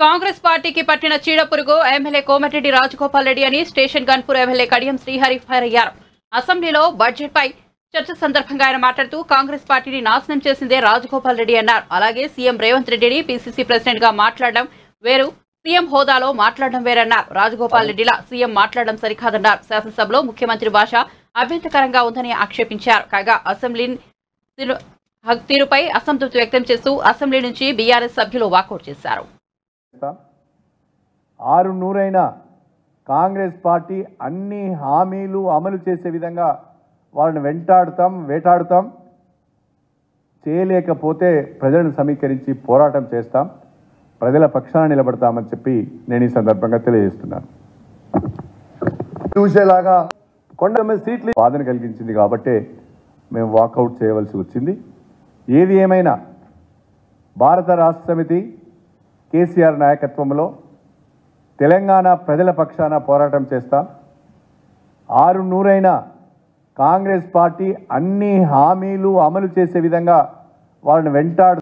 కాంగ్రెస్ పార్టీకి పట్టిన చీడపురుగు ఎమ్మెల్యే కోమటిరెడ్డి రాజగోపాల్ రెడ్డి అని station Ghanpur MLA Kadiyam Srihari fire అయ్యారు. అసెంబ్లీలో బడ్జెట్ పై చర్చ సందర్భంగా ఆయన మాట్లాడుతూ కాంగ్రెస్ పార్టీని నాశనం చేసిందే రాజగోపాల్ రెడ్డి అన్నారు. అలాగే సీఎం రేవంత్ రెడ్డిని పీసీసీ ప్రెసిడెంట్ గా మాట్లాడడం వేరు, సీఎం హోదాలో మాట్లాడడం వేరన్నారు. రాజగోపాల్ రెడ్డిలా సీఎం మాట్లాడడం సరికాదన్నారు. శాసనసభలో ముఖ్యమంత్రి భాష అభ్యంతరకరంగా ఉందని ఆక్షేపించారు. కాగా అసెంబ్లీ తీరుపై అసంతృప్తి వ్యక్తం చేస్తూ అసెంబ్లీ నుంచి బీఆర్ఎస్ సభ్యులు వాకౌట్ చేశారు. 600 కాంగ్రెస్ పార్టీ అన్ని హామీలు అమలు చేసే విధంగా వాళ్ళని వేటాడుతాం, చేయలేకపోతే ప్రజలను సమీకరించి పోరాటం చేస్తాం, ప్రజల పక్షాన నిలబడతామని చెప్పి నేను ఈ సందర్భంగా తెలియజేస్తున్నాను. చూసేలాగా కొండ సీట్లు బాధను కలిగించింది కాబట్టి మేము వాకౌట్ చేయవలసి వచ్చింది. ఏది ఏమైనా భారత రాష్ట్ర సమితి కేసీఆర్ నాయకత్వంలో తెలంగాణ ప్రజల పక్షాన పోరాటం చేస్తాం. 600 కాంగ్రెస్ పార్టీ అన్ని హామీలు అమలు చేసే విధంగా వాళ్ళని